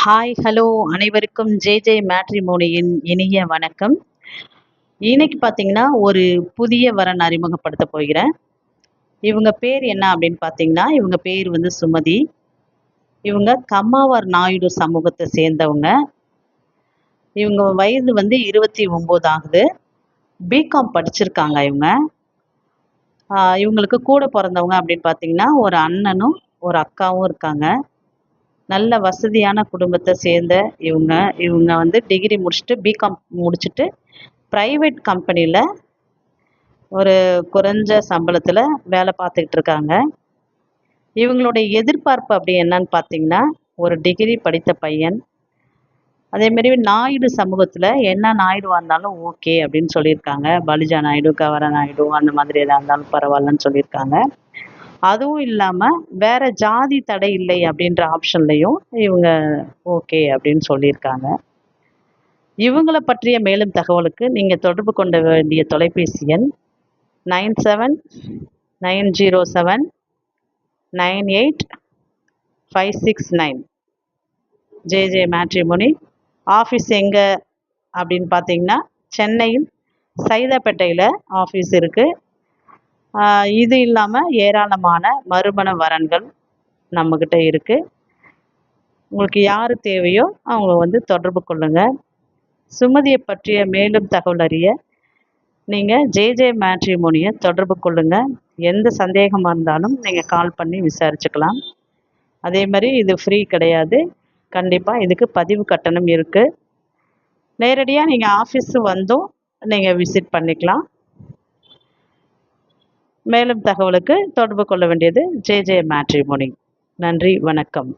Hi hello அனைவருக்கும் J மேட்ரிமோனியின் இனிய வணக்கம். இன்னைக்கு பார்த்தீங்கன்னா ஒரு புதிய வரன் அறிமுகப்படுத்த போகிறேன். இவங்க பேர் என்ன அப்படின்னு பார்த்தீங்கன்னா, இவங்க பேர் வந்து சுமதி. இவங்க கம்மாவார் நாயுடு சமூகத்தை சேர்ந்தவங்க. இவங்க வயது வந்து 29 ஆகுது. பிகாம் படிச்சிருக்காங்க இவங்க. இவங்களுக்கு கூட பிறந்தவங்க அப்படின்னு பார்த்தீங்கன்னா, ஒரு அண்ணனும் ஒரு அக்காவும் இருக்காங்க. நல்ல வசதியான குடும்பத்தை சேர்ந்த இவங்க. இவங்க வந்து டிகிரி முடிச்சுட்டு பிகாம் முடிச்சுட்டு ப்ரைவேட் கம்பெனியில் ஒரு குறைஞ்ச சம்பளத்தில் வேலை பார்த்துக்கிட்டு இருக்காங்க. இவங்களுடைய எதிர்பார்ப்பு அப்படி என்னன்னு பார்த்தீங்கன்னா, ஒரு டிகிரி படித்த பையன், அதேமாரி நாயுடு சமூகத்தில் என்ன நாயுடுவாக இருந்தாலும் ஓகே அப்படின்னு சொல்லியிருக்காங்க. பலிஜா நாயுடு, கவர நாயுடு அந்த மாதிரி எதாக இருந்தாலும் பரவாயில்லன்னு சொல்லியிருக்காங்க. அதுவும் இல்லாமல் வேற ஜாதி தடை இல்லை அப்படின்ற ஆப்ஷன்லையும் இவங்க ஓகே அப்படின்னு சொல்லியிருக்காங்க. இவங்களை பற்றிய மேலும் தகவலுக்கு நீங்கள் தொடர்பு கொள்ள வேண்டிய தொலைபேசி எண் 9790798569. J matrimony. ஆஃபீஸ் எங்கே அப்படின்னு பார்த்தீங்கன்னா, சென்னையில் சைதாப்பேட்டையில் ஆஃபீஸ் இருக்குது. இது இல்லாமல் ஏராளமான மறுமண வரன்கள் நம்மக்கிட்ட இருக்குது. உங்களுக்கு யார் தேவையோ அவங்க வந்து தொடர்பு கொள்ளுங்கள். சுமதியை பற்றிய மேலும் தகவல் அறிய நீங்கள் ஜே மேட்ரிமோனியை தொடர்பு கொள்ளுங்கள். எந்த சந்தேகமாக இருந்தாலும் நீங்கள் கால் பண்ணி விசாரிச்சுக்கலாம். அதே மாதிரி இது ஃப்ரீ கிடையாது. கண்டிப்பாக இதுக்கு பதிவு கட்டணம் இருக்குது. நேரடியாக நீங்கள் ஆஃபீஸு வந்தும் நீங்கள் விசிட் பண்ணிக்கலாம். மேலும் தகவலுக்கு தொடர்பு கொள்ள வேண்டியது ஜே மேட்ரிமோனி. நன்றி, வணக்கம்.